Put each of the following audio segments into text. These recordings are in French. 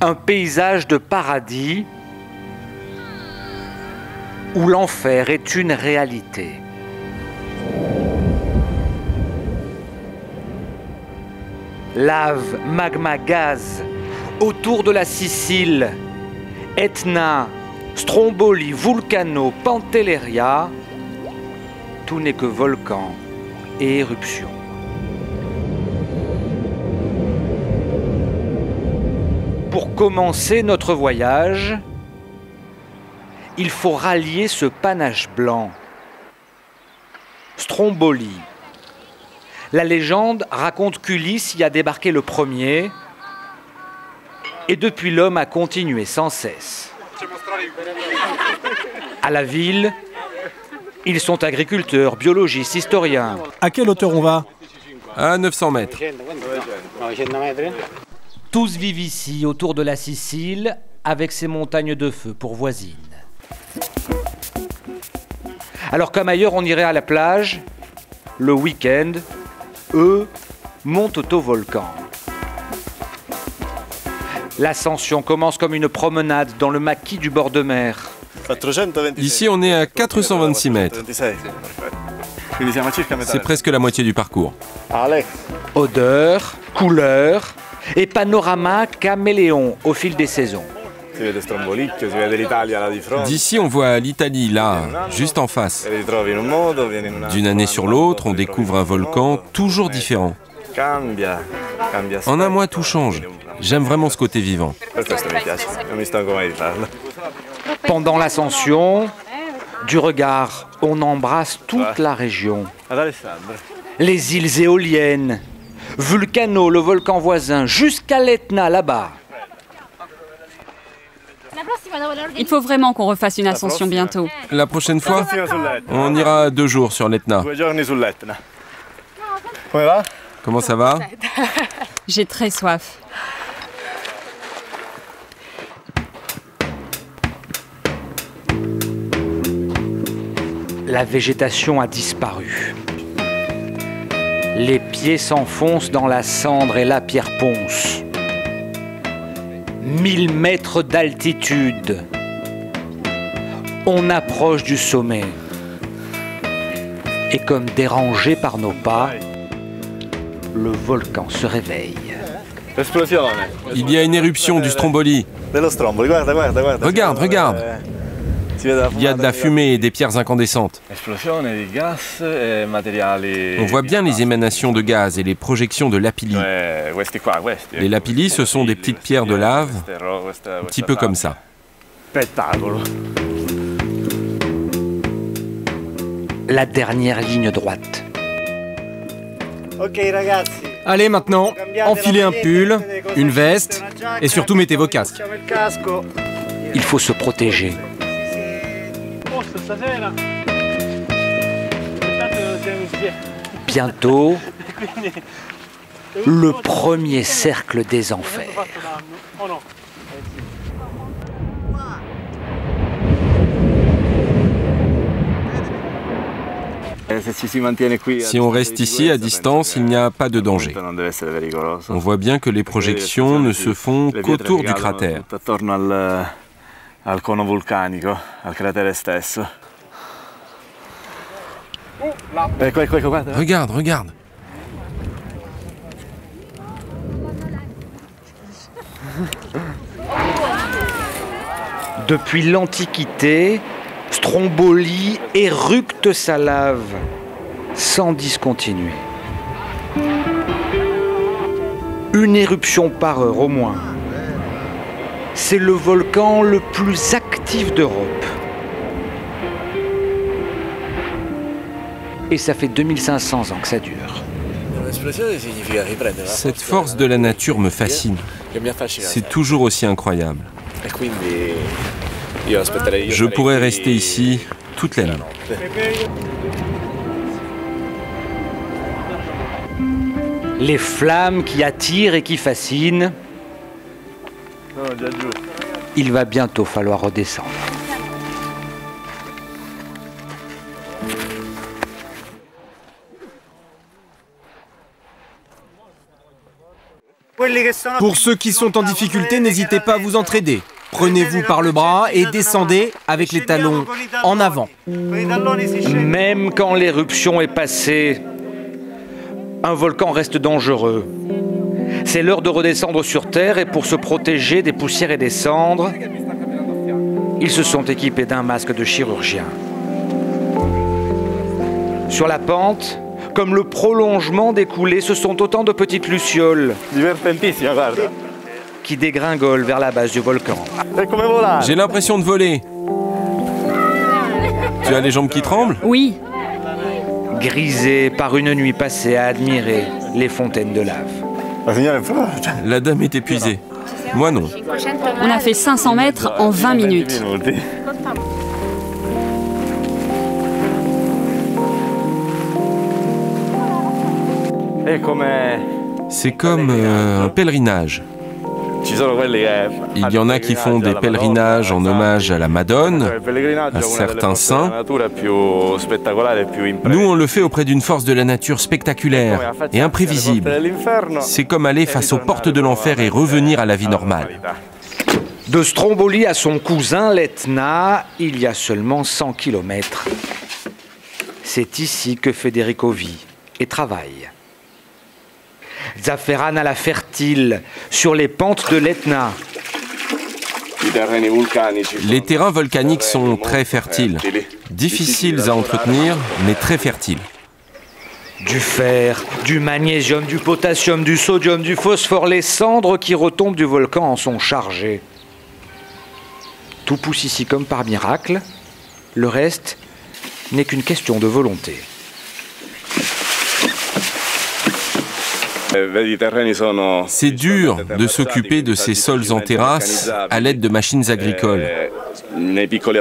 Un paysage de paradis où l'enfer est une réalité. Lave, magma, gaz, autour de la Sicile, Etna, Stromboli, Vulcano, Pantelleria, tout n'est que volcan et éruption. Pour commencer notre voyage, il faut rallier ce panache blanc. Stromboli. La légende raconte qu'Ulysse y a débarqué le premier, et depuis l'homme a continué sans cesse. À la ville, ils sont agriculteurs, biologistes, historiens. À quelle hauteur on va? À 900 mètres. Tous vivent ici, autour de la Sicile, avec ses montagnes de feu pour voisines. Alors comme ailleurs on irait à la plage, le week-end, eux montent au volcan. L'ascension commence comme une promenade dans le maquis du bord de mer. Ici, on est à 426 mètres. C'est presque la moitié du parcours. Odeur, couleur et panorama caméléon au fil des saisons. D'ici, on voit l'Italie, là, juste en face. D'une année sur l'autre, on découvre un volcan toujours différent. En un mois, tout change. J'aime vraiment ce côté vivant. Pendant l'ascension, du regard, on embrasse toute la région. Les îles éoliennes, Vulcano, le volcan voisin, jusqu'à l'Etna, là-bas. Il faut vraiment qu'on refasse une ascension bientôt. La prochaine fois, on ira 2 jours sur l'Etna. Comment ça va? J'ai très soif. La végétation a disparu. Les pieds s'enfoncent dans la cendre et la pierre ponce. 1000 mètres d'altitude. On approche du sommet. Et comme dérangé par nos pas, le volcan se réveille. Il y a une éruption du Stromboli. Regarde, regarde. Il y a de la fumée et des pierres incandescentes. On voit bien les émanations de gaz et les projections de lapilli. Les lapilli, ce sont des petites pierres de lave, un petit peu comme ça. La dernière ligne droite. Allez maintenant, enfilez un pull, une veste et surtout mettez vos casques. Il faut se protéger. Bientôt, le premier cercle des enfers. Si on reste ici à distance, il n'y a pas de danger. On voit bien que les projections ne se font qu'autour du cratère. Regarde, regarde. Depuis l'Antiquité, Stromboli éructe sa lave sans discontinuer. Une éruption par heure au moins. C'est le volcan le plus actif d'Europe. Et ça fait 2500 ans que ça dure. Cette force de la nature me fascine. C'est toujours aussi incroyable. Je pourrais rester ici toute la nuit. Les flammes qui attirent et qui fascinent. Il va bientôt falloir redescendre. Pour ceux qui sont en difficulté, n'hésitez pas à vous entraider. Prenez-vous par le bras et descendez avec les talons en avant. Même quand l'éruption est passée, un volcan reste dangereux. C'est l'heure de redescendre sur Terre et pour se protéger des poussières et des cendres, ils se sont équipés d'un masque de chirurgien. Sur la pente, comme le prolongement des coulées, ce sont autant de petites lucioles qui dégringolent vers la base du volcan. J'ai l'impression de voler. Tu as les jambes qui tremblent? Oui. Grisés par une nuit passée à admirer les fontaines de lave. La dame est épuisée. Moi non. On a fait 500 mètres en 20 minutes. C'est comme un pèlerinage. Il y en a qui font des pèlerinages en hommage à la Madone, à certains saints. Nous, on le fait auprès d'une force de la nature spectaculaire et imprévisible. C'est comme aller face aux portes de l'enfer et revenir à la vie normale. De Stromboli à son cousin l'Etna, il y a seulement 100 km. C'est ici que Federico vit et travaille. Zafferana la fertile, sur les pentes de l'Etna. Les terrains volcaniques sont très fertiles, difficiles à entretenir, mais très fertiles. Du fer, du magnésium, du potassium, du sodium, du phosphore, les cendres qui retombent du volcan en sont chargées. Tout pousse ici comme par miracle, le reste n'est qu'une question de volonté. C'est dur de s'occuper de ces sols en terrasse à l'aide de machines agricoles.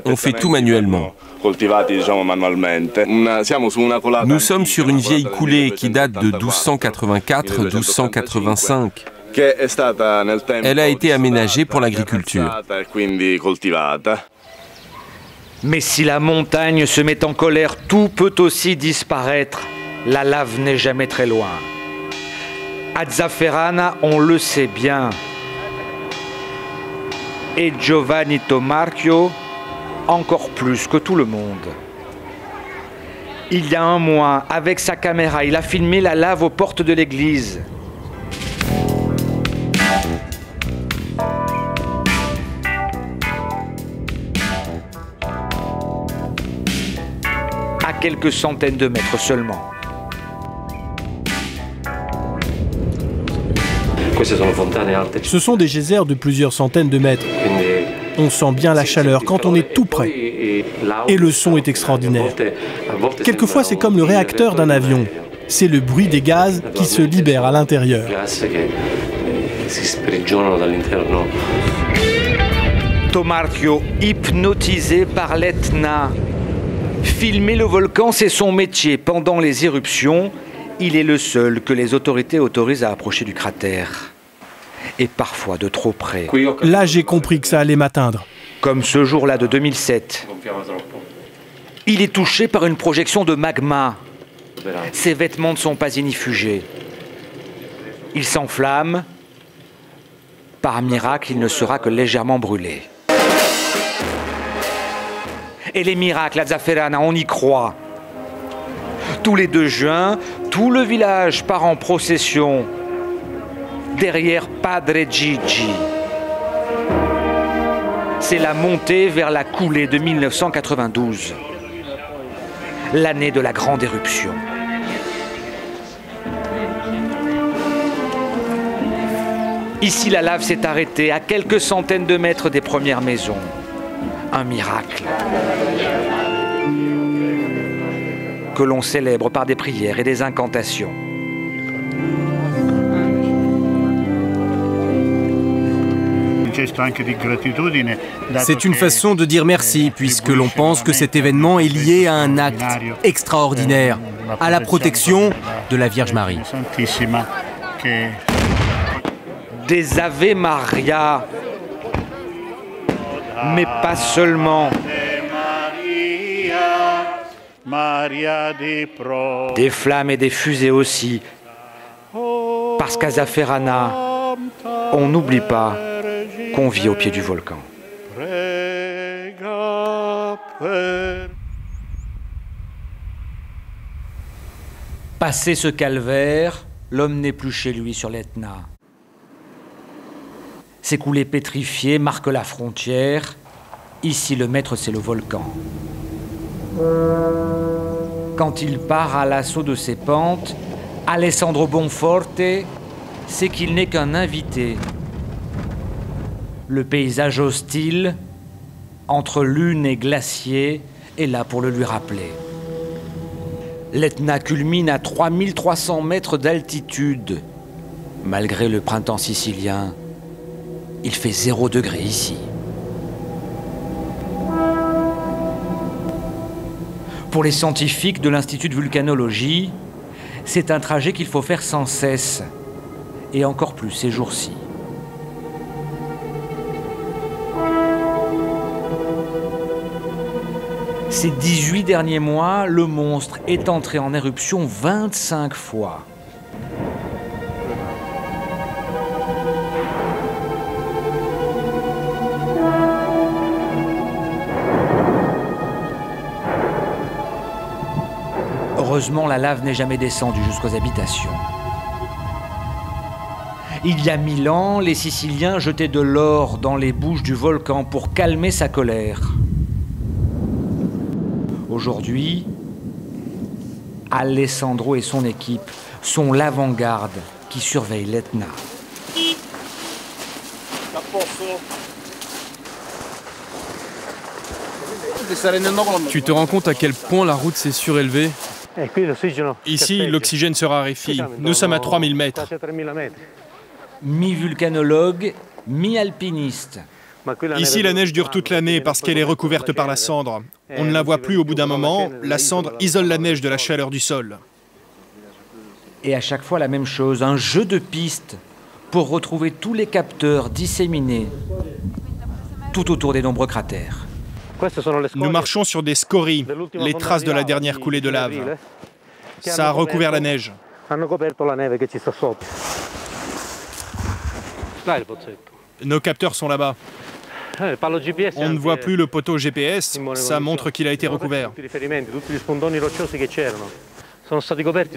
On fait tout manuellement. Nous sommes sur une vieille coulée qui date de 1284-1285. Elle a été aménagée pour l'agriculture. Mais si la montagne se met en colère, tout peut aussi disparaître. La lave n'est jamais très loin. À Zafferana, on le sait bien. Et Giovanni Tomarchio, encore plus que tout le monde. Il y a un mois, avec sa caméra, il a filmé la lave aux portes de l'église. À quelques centaines de mètres seulement. Ce sont des geysers de plusieurs centaines de mètres. On sent bien la chaleur quand on est tout près. Et le son est extraordinaire. Quelquefois, c'est comme le réacteur d'un avion. C'est le bruit des gaz qui se libèrent à l'intérieur. Tomarchio, hypnotisé par l'Etna. Filmer le volcan, c'est son métier. Pendant les éruptions, il est le seul que les autorités autorisent à approcher du cratère. Et parfois de trop près. Là, j'ai compris que ça allait m'atteindre. Comme ce jour-là de 2007. Il est touché par une projection de magma. Ses vêtements ne sont pas inifugés. Il s'enflamme. Par miracle, il ne sera que légèrement brûlé. Et les miracles à Zafferana, on y croit. Tous les 2 juin, tout le village part en procession derrière Padre Gigi. C'est la montée vers la coulée de 1992, l'année de la grande éruption. Ici, la lave s'est arrêtée à quelques centaines de mètres des premières maisons. Un miracle que l'on célèbre par des prières et des incantations. C'est une façon de dire merci, puisque l'on pense que cet événement est lié à un acte extraordinaire, à la protection de la Vierge Marie. Des Ave Maria, mais pas seulement. Des flammes et des fusées aussi, parce qu'à Zafferana, On n'oublie pas qu'on vit au pied du volcan. Passé ce calvaire, l'homme n'est plus chez lui sur l'Etna. Ces coulées pétrifiées marquent la frontière. Ici, le maître, c'est le volcan. Quand il part à l'assaut de ses pentes, Alessandro Bonforte sait qu'il n'est qu'un invité. Le paysage hostile, entre lune et glacier, est là pour le lui rappeler. L'Etna culmine à 3300 mètres d'altitude. Malgré le printemps sicilien, il fait 0 degré ici. Pour les scientifiques de l'Institut de vulcanologie, c'est un trajet qu'il faut faire sans cesse, et encore plus ces jours-ci. Ces 18 derniers mois, le monstre est entré en éruption 25 fois. Heureusement, la lave n'est jamais descendue jusqu'aux habitations. Il y a 1000 ans, les Siciliens jetaient de l'or dans les bouches du volcan pour calmer sa colère. Aujourd'hui, Alessandro et son équipe sont l'avant-garde qui surveille l'Etna. Tu te rends compte à quel point la route s'est surélevée? Ici, l'oxygène se raréfie. Nous sommes à 3000 mètres. Mi-vulcanologue, mi-alpiniste. Ici, la neige dure toute l'année parce qu'elle est recouverte par la cendre. On ne la voit plus au bout d'un moment. La cendre isole la neige de la chaleur du sol. Et à chaque fois la même chose, un jeu de pistes pour retrouver tous les capteurs disséminés tout autour des nombreux cratères. Nous marchons sur des scories, les traces de la dernière coulée de lave. Ça a recouvert la neige. Nos capteurs sont là-bas. On ne voit plus le poteau GPS, ça montre qu'il a été recouvert.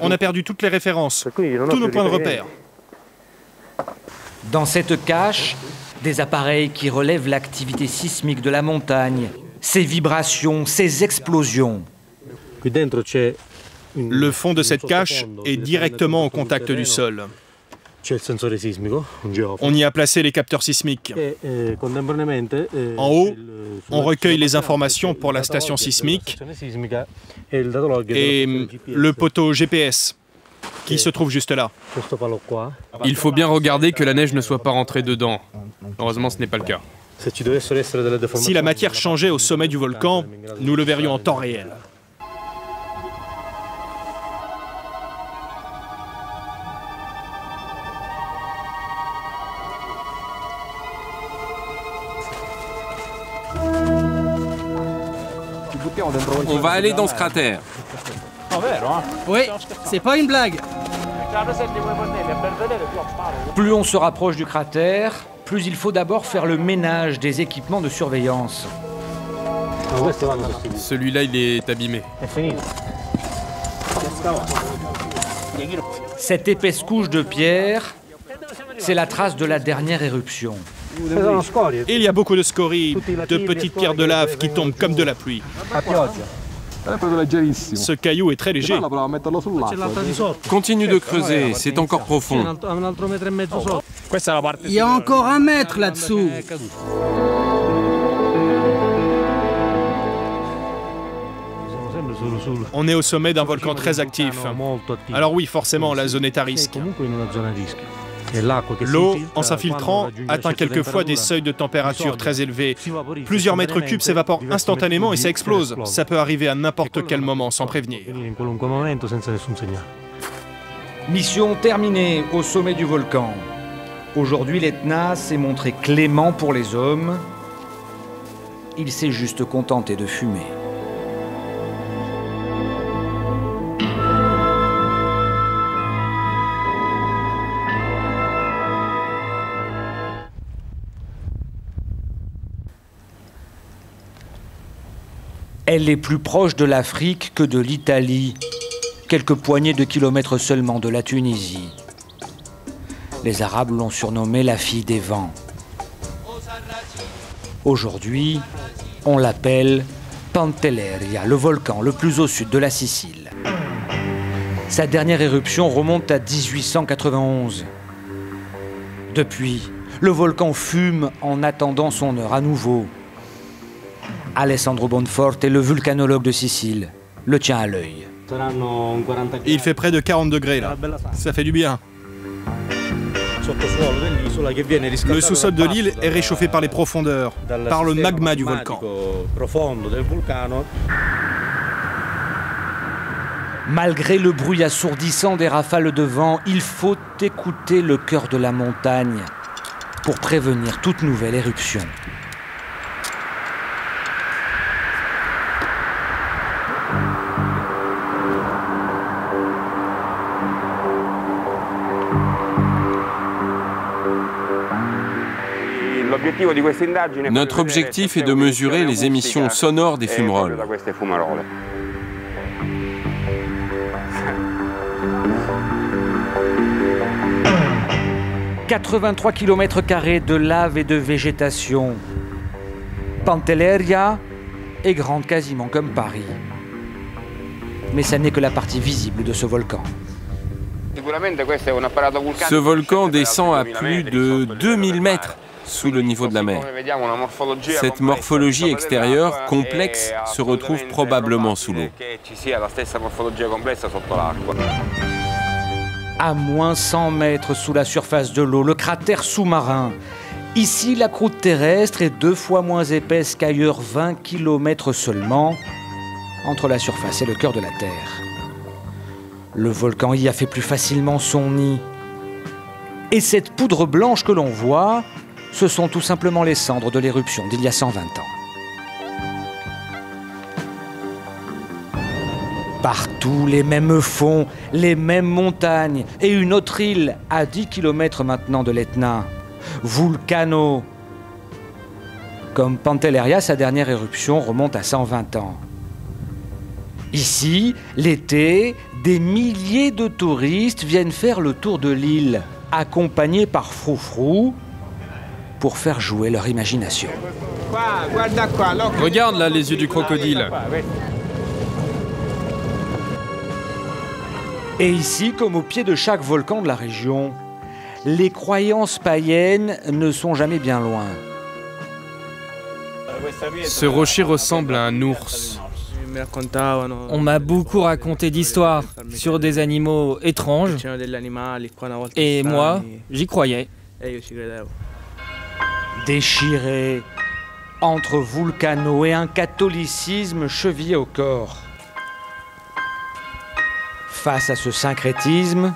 On a perdu toutes les références, tous nos points de repère. Dans cette cache, des appareils qui relèvent l'activité sismique de la montagne, ses vibrations, ses explosions. Le fond de cette cache est directement au contact du sol. On y a placé les capteurs sismiques. En haut, on recueille les informations pour la station sismique et le poteau GPS qui se trouve juste là. Il faut bien regarder que la neige ne soit pas rentrée dedans. Heureusement, ce n'est pas le cas. Si la matière changeait au sommet du volcan, nous le verrions en temps réel. On va aller dans ce cratère. Oui, c'est pas une blague. Plus on se rapproche du cratère, plus il faut d'abord faire le ménage des équipements de surveillance. Celui-là, il est abîmé. Cette épaisse couche de pierre, c'est la trace de la dernière éruption. Il y a beaucoup de scories, de petites pierres de lave qui tombent comme de la pluie. Ce caillou est très léger. Continue de creuser, c'est encore profond. Il y a encore 1 mètre là-dessous. On est au sommet d'un volcan très actif. Alors oui, forcément, la zone est à risque. L'eau, en s'infiltrant, atteint quelquefois des seuils de température très élevés. Plusieurs mètres cubes s'évaporent instantanément et ça explose. Ça peut arriver à n'importe quel moment sans prévenir. Mission terminée au sommet du volcan. Aujourd'hui, l'Etna s'est montré clément pour les hommes. Il s'est juste contenté de fumer. Elle est plus proche de l'Afrique que de l'Italie, quelques poignées de kilomètres seulement de la Tunisie. Les Arabes l'ont surnommée la fille des vents. Aujourd'hui, on l'appelle Pantelleria, le volcan le plus au sud de la Sicile. Sa dernière éruption remonte à 1891. Depuis, le volcan fume en attendant son heure à nouveau. Alessandro Bonforte, le volcanologue de Sicile, le tient à l'œil. Il fait près de 40 degrés là. Ça fait du bien. Le sous-sol de l'île est réchauffé par les profondeurs, par le magma du volcan. Malgré le bruit assourdissant des rafales de vent, il faut écouter le cœur de la montagne pour prévenir toute nouvelle éruption. Notre objectif est de mesurer les émissions sonores des fumerolles. 83 km² de lave et de végétation. Pantelleria est grande quasiment comme Paris. Mais ça n'est que la partie visible de ce volcan. Ce volcan descend à plus de 2000 mètres sous le niveau de la mer. Cette morphologie extérieure complexe se retrouve probablement sous l'eau. À moins 100 mètres sous la surface de l'eau, le cratère sous-marin. Ici, la croûte terrestre est 2 fois moins épaisse qu'ailleurs, 20 km seulement, entre la surface et le cœur de la Terre. Le volcan y a fait plus facilement son nid. Et cette poudre blanche que l'on voit, ce sont tout simplement les cendres de l'éruption d'il y a 120 ans. Partout, les mêmes fonds, les mêmes montagnes et une autre île à 10 km maintenant de l'Etna, Vulcano. Comme Pantelleria, sa dernière éruption remonte à 120 ans. Ici, l'été, des milliers de touristes viennent faire le tour de l'île, accompagnés par Froufrou, pour faire jouer leur imagination. Regarde là les yeux du crocodile. Et ici, comme au pied de chaque volcan de la région, les croyances païennes ne sont jamais bien loin. Ce rocher ressemble à un ours. On m'a beaucoup raconté d'histoires sur des animaux étranges et moi, j'y croyais. Déchiré entre Vulcano et un catholicisme chevillé au corps. Face à ce syncrétisme,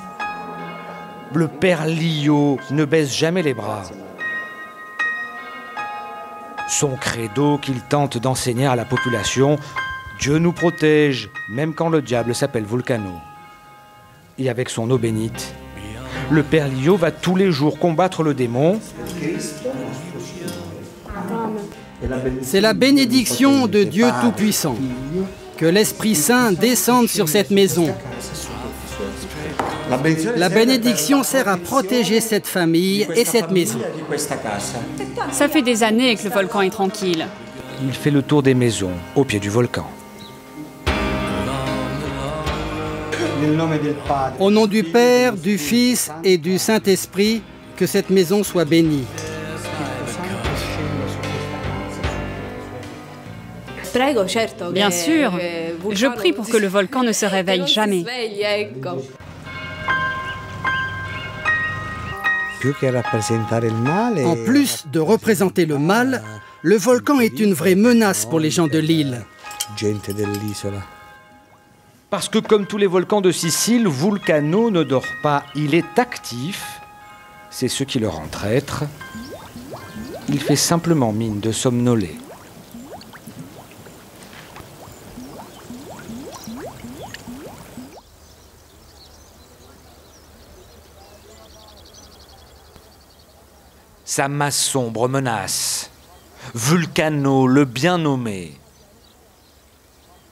le père Lio ne baisse jamais les bras. Son credo qu'il tente d'enseigner à la population, Dieu nous protège, même quand le diable s'appelle Vulcano. Et avec son eau bénite, le père Lio va tous les jours combattre le démon. C'est la bénédiction de Dieu Tout-Puissant. Que l'Esprit Saint descende sur cette maison. La bénédiction sert à protéger cette famille et cette maison. Ça fait des années que le volcan est tranquille. Il fait le tour des maisons au pied du volcan. Au nom du Père, du Fils et du Saint-Esprit, que cette maison soit bénie. Bien sûr, je prie pour que le volcan ne se réveille jamais. En plus de représenter le mal, le volcan est une vraie menace pour les gens de l'île. Parce que comme tous les volcans de Sicile, Vulcano ne dort pas, il est actif. C'est ce qui le rend traître. Il fait simplement mine de somnoler. Sa masse sombre menace. Vulcano, le bien nommé.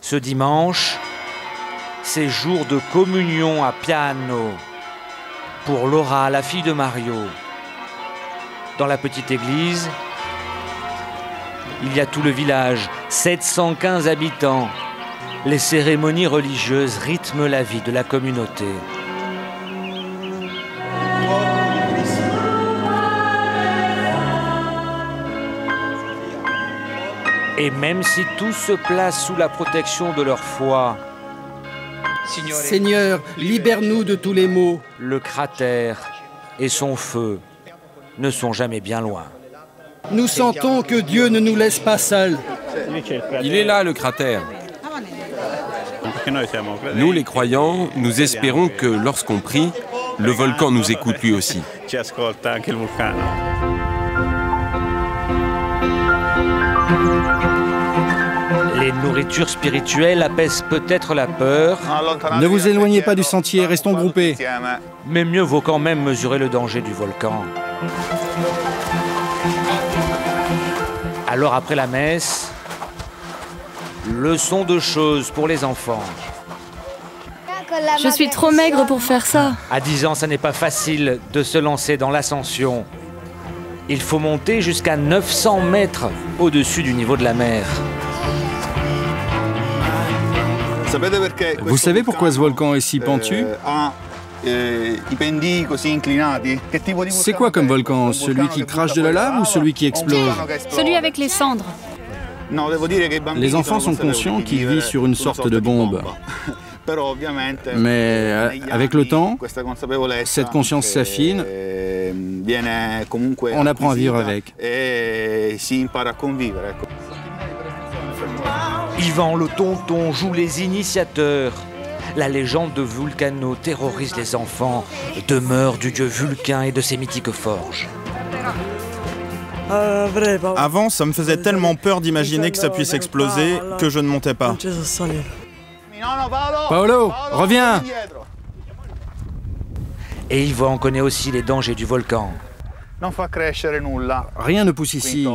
Ce dimanche, c'est jour de communion à Piano pour Laura, la fille de Mario. Dans la petite église, il y a tout le village, 715 habitants. Les cérémonies religieuses rythment la vie de la communauté. Et même si tous se placent sous la protection de leur foi, Seigneur, libère-nous de tous les maux. Le cratère et son feu ne sont jamais bien loin. Nous sentons que Dieu ne nous laisse pas seuls. Il est là, le cratère. Nous, les croyants, nous espérons que lorsqu'on prie, le volcan nous écoute lui aussi. Les nourritures spirituelles apaisent peut-être la peur. Ne vous éloignez pas du sentier, restons groupés. Mais mieux vaut quand même mesurer le danger du volcan. Alors après la messe, leçon de choses pour les enfants. Je suis trop maigre pour faire ça. À 10 ans, ça n'est pas facile de se lancer dans l'ascension. Il faut monter jusqu'à 900 mètres au-dessus du niveau de la mer. Vous savez pourquoi ce volcan est si pentu? C'est quoi comme volcan? Celui qui crache de la lave ou celui qui explose? Celui avec les cendres. Les enfants sont conscients qu'ils vivent sur une sorte de bombe. Mais avec le temps, cette conscience s'affine, on apprend à vivre avec. Yvan le tonton joue les initiateurs. La légende de Vulcano terrorise les enfants, demeure du dieu Vulcain et de ses mythiques forges. Avant, ça me faisait tellement peur d'imaginer que ça puisse exploser que je ne montais pas. Paolo, reviens! Et Yvan connaît aussi les dangers du volcan. Rien ne pousse ici.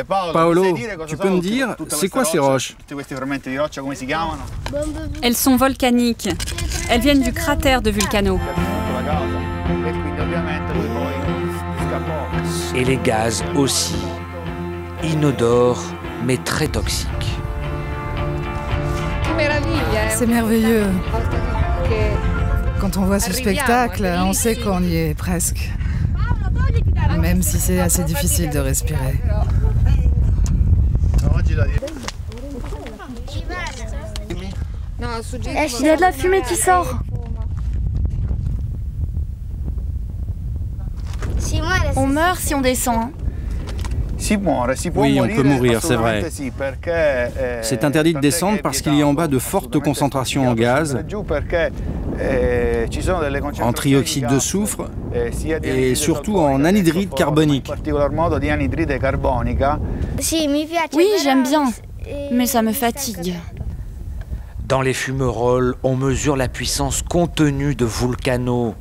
Paolo, tu peux me dire, c'est quoi ces roches? Elles sont volcaniques. Elles viennent du cratère de Vulcano. Et les gaz aussi. Inodores, mais très toxiques. C'est merveilleux. Quand on voit ce spectacle, on sait qu'on y est presque. Même si c'est assez difficile de respirer. Il y a de la fumée qui sort. On meurt si on descend. Oui, on peut mourir, c'est vrai. C'est interdit de descendre parce qu'il y a en bas de fortes concentrations en gaz, en trioxyde de soufre et surtout en anhydride carbonique. Oui, j'aime bien, mais ça me fatigue. Dans les fumerolles, on mesure la puissance contenue de Vulcano,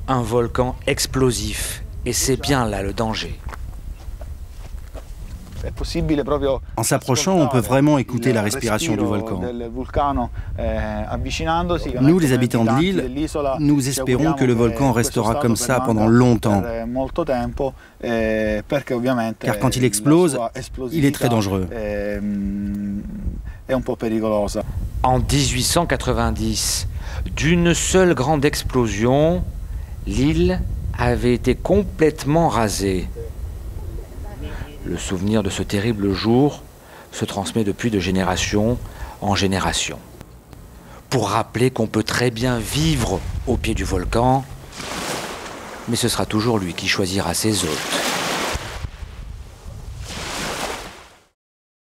un volcan explosif, et c'est bien là le danger. En s'approchant, on peut vraiment écouter la respiration du volcan. Nous, les habitants de l'île, nous espérons que le volcan restera comme ça pendant longtemps. Car quand il explose, il est très dangereux. En 1890, d'une seule grande explosion, l'île avait été complètement rasée. Le souvenir de ce terrible jour se transmet depuis de génération en génération. Pour rappeler qu'on peut très bien vivre au pied du volcan, mais ce sera toujours lui qui choisira ses hôtes.